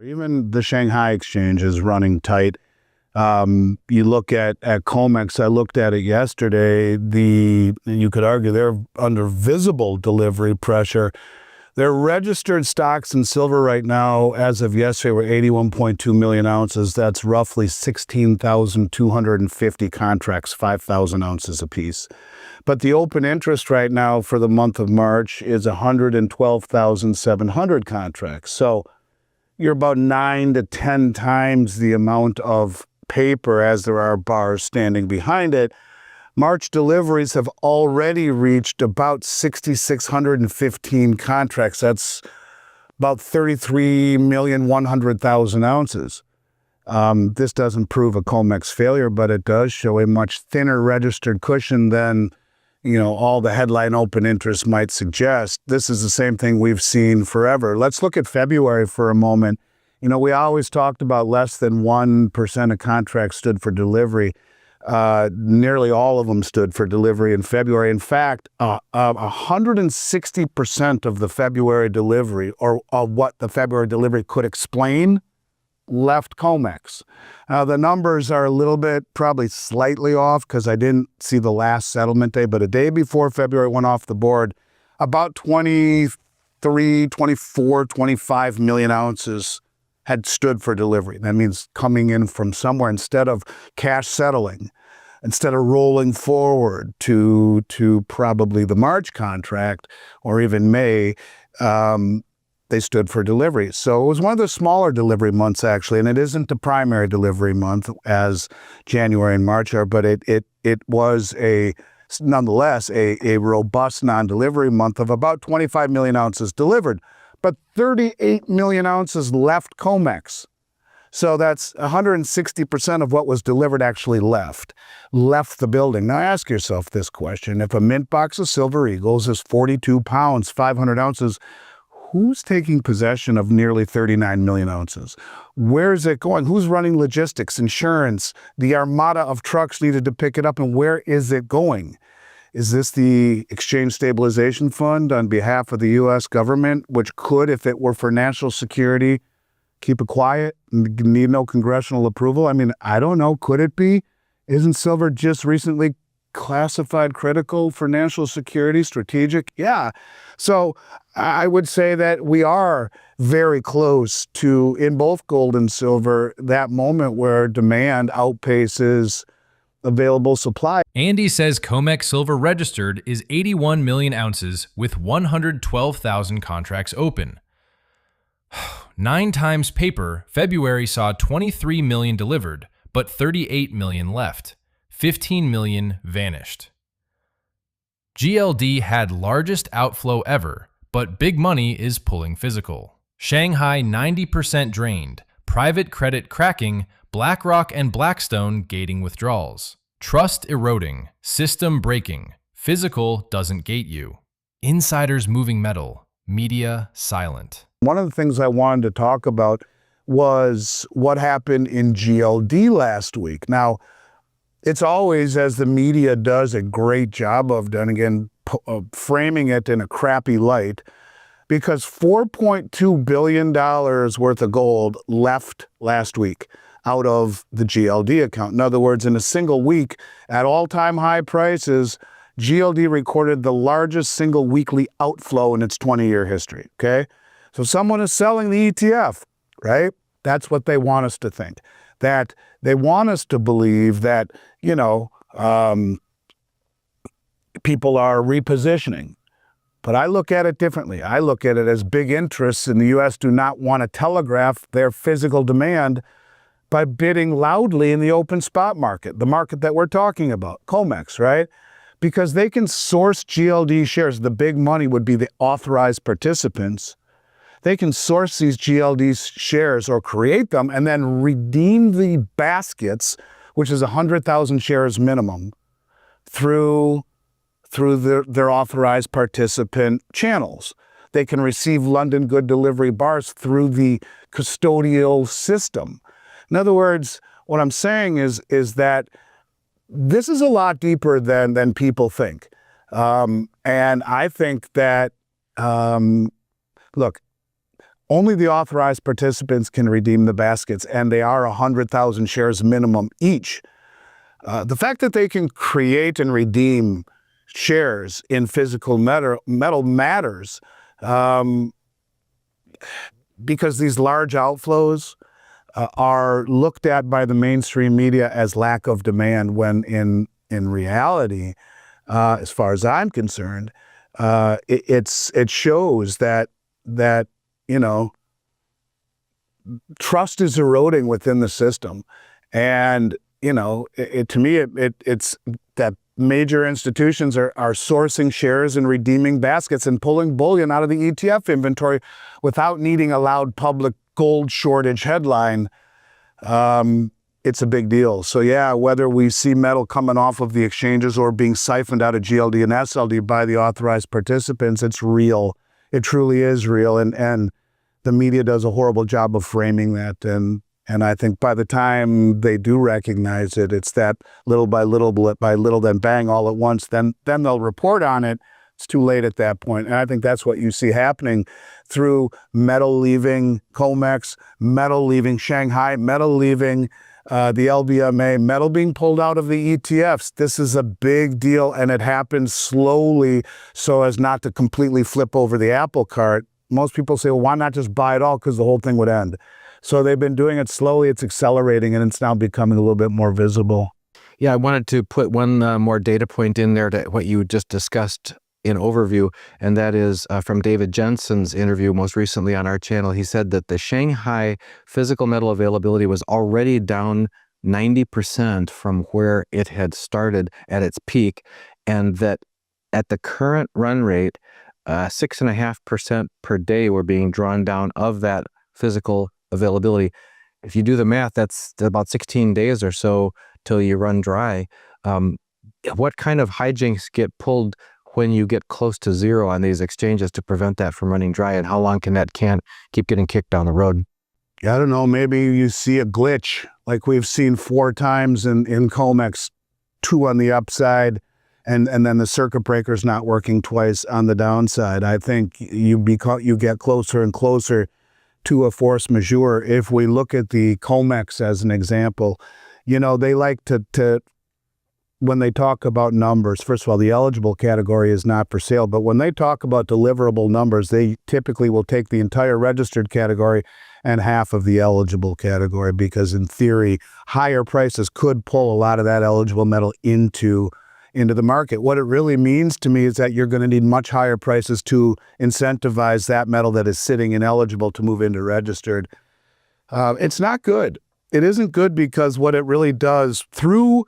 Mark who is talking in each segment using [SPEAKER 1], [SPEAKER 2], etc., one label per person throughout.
[SPEAKER 1] Even the Shanghai exchange is running tight. You look at Comex, I looked at it yesterday, you could argue they're under visible delivery pressure. Their registered stocks in silver right now, as of yesterday, were 81.2 million ounces. That's roughly 16,250 contracts, 5,000 ounces apiece. But the open interest right now for the month of March is 112,700 contracts. So you're about 9 to 10 times the amount of paper as there are bars standing behind it. March deliveries have already reached about 6,615 contracts. That's about 33,100,000 ounces. This doesn't prove a Comex failure, but it does show a much thinner registered cushion than, all the headline open interest might suggest. This is the same thing we've seen forever. Let's look at February for a moment. We always talked about less than 1% of contracts stood for delivery. Nearly all of them stood for delivery in February. In fact, 160% of the February delivery, or of what the February delivery could explain, left Comex. Now, the numbers are a little bit, probably slightly off because I didn't see the last settlement day, but a day before February went off the board, about 23, 24, 25 million ounces had stood for delivery. That means coming in from somewhere instead of cash settling, instead of rolling forward to probably the March contract or even May, they stood for delivery. So it was one of the smaller delivery months, actually, and it isn't the primary delivery month as January and March are, but it was nonetheless a robust non-delivery month of about 25 million ounces delivered. But 38 million ounces left Comex. So that's 160% of what was delivered actually left the building. Now ask yourself this question. If a mint box of Silver Eagles is 42 pounds, 500 ounces, who's taking possession of nearly 39 million ounces? Where is it going? Who's running logistics, insurance, the armada of trucks needed to pick it up, and where is it going? Is this the Exchange Stabilization Fund on behalf of the U.S. government, which could, if it were for national security, keep it quiet, need no congressional approval? I mean, I don't know. Could it be? Isn't silver just recently classified critical for national security, strategic? Yeah. So I would say that we are very close to, in both gold and silver, that moment where demand outpaces available supply.
[SPEAKER 2] Andy says Comex silver registered is 81 million ounces with 112,000 contracts open. 9 times paper, February saw 23 million delivered, but 38 million left. 15 million vanished. GLD had largest outflow ever, but big money is pulling physical. Shanghai 90% drained, private credit cracking, BlackRock and Blackstone gating withdrawals. Trust eroding, system breaking, physical doesn't gate you. Insiders moving metal, media silent.
[SPEAKER 1] One of the things I wanted to talk about was what happened in GLD last week. Now, it's always, as the media does a great job of, then again, framing it in a crappy light, because $4.2 billion worth of gold left last week out of the GLD account. In other words, in a single week, at all-time high prices, GLD recorded the largest single weekly outflow in its 20-year history, okay? So someone is selling the ETF, right? That's what they want us to think. That they want us to believe that, people are repositioning. But I look at it differently. I look at it as big interests in the U.S. do not want to telegraph their physical demand by bidding loudly in the open spot market, the market that we're talking about, Comex, right? Because they can source GLD shares. The big money would be the authorized participants. They can source these GLD shares or create them and then redeem the baskets, which is 100,000 shares minimum, through their authorized participant channels. They can receive London good delivery bars through the custodial system. In other words, what I'm saying is that this is a lot deeper than people think. And I think that, look, only the authorized participants can redeem the baskets, and they are 100,000 shares minimum each. The fact that they can create and redeem shares in physical metal matters, because these large outflows are looked at by the mainstream media as lack of demand, when in reality, as far as I'm concerned, it shows that trust is eroding within the system. And to me, it's that major institutions are sourcing shares and redeeming baskets and pulling bullion out of the ETF inventory without needing a loud public gold shortage headline. It's a big deal. So yeah, whether we see metal coming off of the exchanges or being siphoned out of GLD and SLD by the authorized participants, it's real. It truly is real. And the media does a horrible job of framing that. And I think by the time they do recognize it, it's that little by little, then bang, all at once, then they'll report on it. It's too late at that point. And I think that's what you see happening through metal leaving Comex, metal leaving Shanghai, metal leaving the LBMA, metal being pulled out of the ETFs. This is a big deal, and it happens slowly so as not to completely flip over the apple cart. Most people say, well, why not just buy it all, because the whole thing would end. So they've been doing it slowly. It's accelerating, and it's now becoming a little bit more visible.
[SPEAKER 3] Yeah, I wanted to put one more data point in there to what you just discussed in overview, and that is from David Jensen's interview most recently on our channel. He said that the Shanghai physical metal availability was already down 90% from where it had started at its peak, and that at the current run rate, 6.5% per day were being drawn down of that physical availability. If you do the math, that's about 16 days or so till you run dry. What kind of hijinks get pulled when you get close to zero on these exchanges to prevent that from running dry, and how long can that can keep getting kicked down the road?
[SPEAKER 1] I don't know, maybe you see a glitch like we've seen 4 times in Comex, 2 on the upside, and then the circuit breaker's not working twice on the downside. I think you get closer and closer to a force majeure. If we look at the Comex as an example, they like to when they talk about numbers, first of all, the eligible category is not for sale, but when they talk about deliverable numbers, they typically will take the entire registered category and half of the eligible category, because in theory, higher prices could pull a lot of that eligible metal into the market. What it really means to me is that you're going to need much higher prices to incentivize that metal that is sitting ineligible to move into registered. It's not good. It isn't good, because what it really does through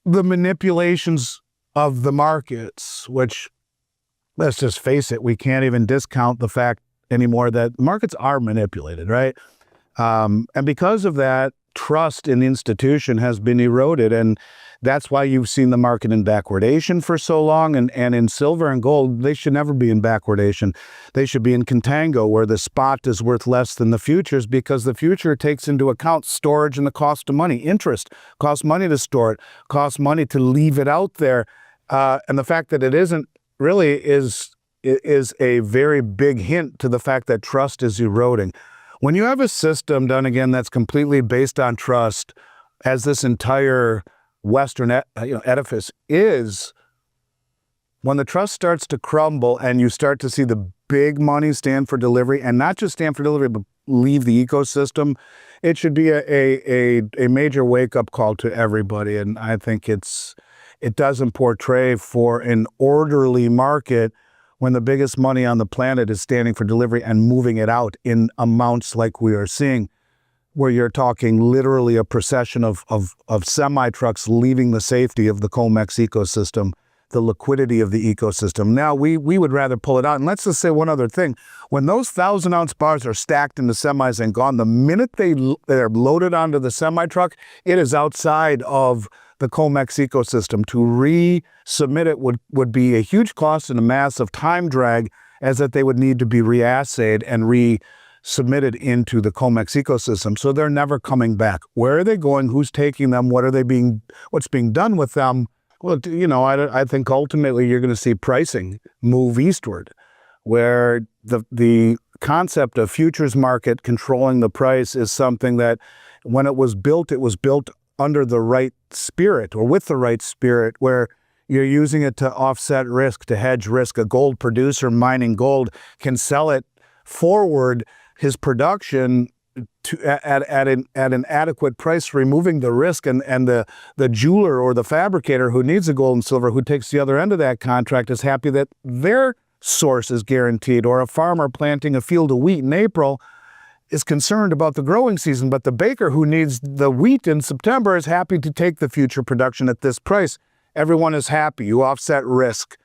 [SPEAKER 1] the manipulations of the markets, which, let's just face it, we can't even discount the fact anymore that markets are manipulated, right? And because of that, trust in the institution has been eroded, and that's why you've seen the market in backwardation for so long. And in silver and gold, they should never be in backwardation. They should be in contango, where the spot is worth less than the futures, because the future takes into account storage and the cost of money. Interest costs money to store it, costs money to leave it out there. And the fact that it isn't really is a very big hint to the fact that trust is eroding. When you have a system done, again, that's completely based on trust, as this entire Western edifice is, when the trust starts to crumble and you start to see the big money stand for delivery, and not just stand for delivery, but leave the ecosystem, it should be a major wake-up call to everybody. And I think it doesn't portray for an orderly market when the biggest money on the planet is standing for delivery and moving it out in amounts like we are seeing, where you're talking literally a procession of semi-trucks leaving the safety of the Comex ecosystem, the liquidity of the ecosystem. Now, we would rather pull it out. And let's just say one other thing. When those 1,000-ounce bars are stacked in the semis and gone, the minute they're loaded onto the semi-truck, it is outside of the Comex ecosystem. To resubmit it would be a huge cost and a massive time drag, as that they would need to be reassayed and resubmitted into the Comex ecosystem. So they're never coming back. Where are they going? Who's taking them? What's being done with them? Well, I think ultimately you're going to see pricing move eastward, where the concept of futures market controlling the price is something that when it was built under the right spirit or with the right spirit, where you're using it to offset risk, to hedge risk. A gold producer mining gold can sell it forward, his production, at an adequate price, removing the risk, and the jeweler or the fabricator who needs the gold and silver, who takes the other end of that contract, is happy that their source is guaranteed. Or a farmer planting a field of wheat in April is concerned about the growing season, but the baker who needs the wheat in September is happy to take the future production at this price. Everyone is happy. You offset risk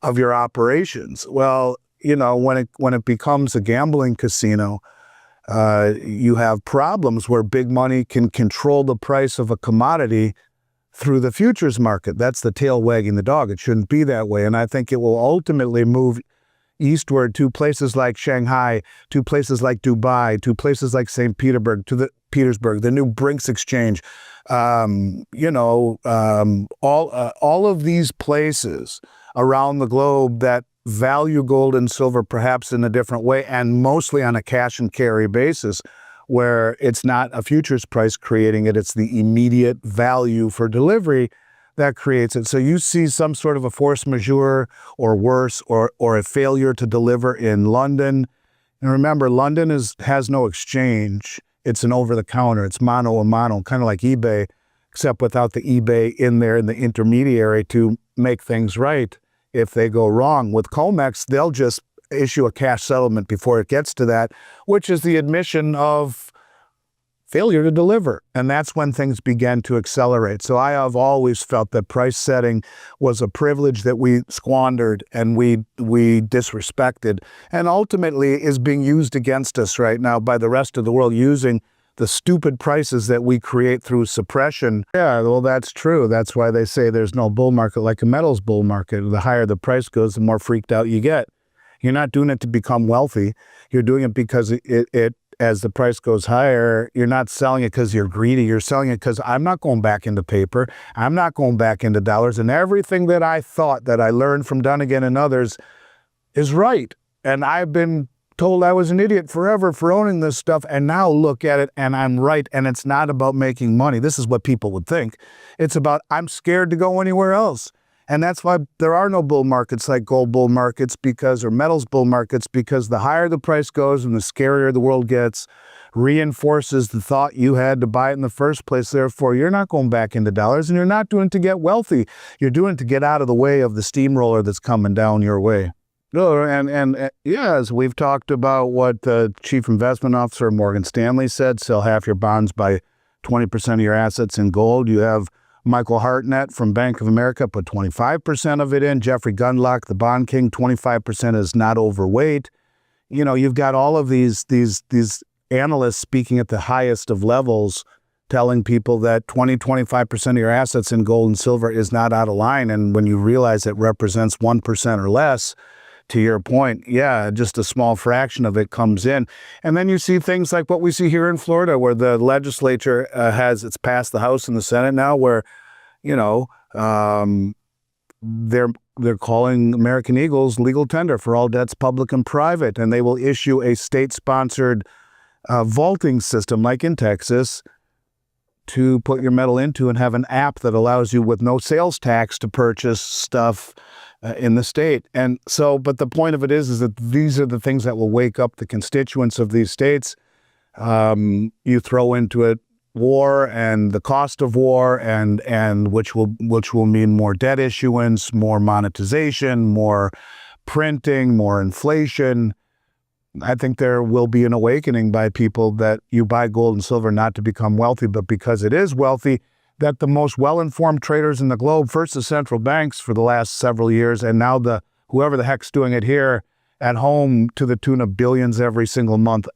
[SPEAKER 1] of your operations. Well, when it becomes a gambling casino, you have problems where big money can control the price of a commodity through the futures market. That's the tail wagging the dog. It shouldn't be that way. And I think it will ultimately move eastward to places like Shanghai, to places like Dubai, to places like St. Petersburg, the new Brinks exchange. All of these places around the globe that value gold and silver perhaps in a different way, and mostly on a cash and carry basis, where it's not a futures price creating it, it's the immediate value for delivery that creates it. So you see some sort of a force majeure or worse, or a failure to deliver in London. And remember, London has no exchange. It's an over-the-counter. It's mano a mano, kind of like eBay, except without the eBay in there in the intermediary to make things right if they go wrong. With Comex, they'll just issue a cash settlement before it gets to that, which is the admission of failure to deliver. And that's when things began to accelerate. So I have always felt that price setting was a privilege that we squandered and we disrespected, and ultimately is being used against us right now by the rest of the world, using the stupid prices that we create through suppression. Yeah, well, that's true. That's why they say there's no bull market like a metals bull market. The higher the price goes, the more freaked out you get. You're not doing it to become wealthy. You're doing it because as the price goes higher, you're not selling it because you're greedy. You're selling it because I'm not going back into paper. I'm not going back into dollars. And everything that I thought that I learned from Dunnigan and others is right. And I've been told I was an idiot forever for owning this stuff. And now look at it and I'm right. And it's not about making money. This is what people would think. It's about I'm scared to go anywhere else. And that's why there are no bull markets like gold bull markets, or metals bull markets, because the higher the price goes and the scarier the world gets, reinforces the thought you had to buy it in the first place. Therefore, you're not going back into dollars, and you're not doing it to get wealthy. You're doing it to get out of the way of the steamroller that's coming down your way. And yes, we've talked about what the chief investment officer of Morgan Stanley said: sell half your bonds, by 20% of your assets in gold. You have Michael Hartnett from Bank of America put 25% of it in. Jeffrey Gundlach, the bond king, 25% is not overweight. You've got all of these analysts speaking at the highest of levels, telling people that 25% of your assets in gold and silver is not out of line. And when you realize it represents 1% or less, to your point, yeah, just a small fraction of it comes in. And then you see things like what we see here in Florida, where the legislature it's passed the House and the Senate now, where, they're calling American Eagles legal tender for all debts, public and private. And they will issue a state-sponsored vaulting system, like in Texas, to put your metal into, and have an app that allows you with no sales tax to purchase stuff in the state. And so, but the point of it is that these are the things that will wake up the constituents of these states. You throw into it war and the cost of war, and which will mean more debt issuance, more monetization, more printing, more inflation. I think there will be an awakening by people that you buy gold and silver not to become wealthy, but because it is wealthy, that the most well-informed traders in the globe, first the central banks for the last several years, and now whoever the heck's doing it here at home, to the tune of billions every single month.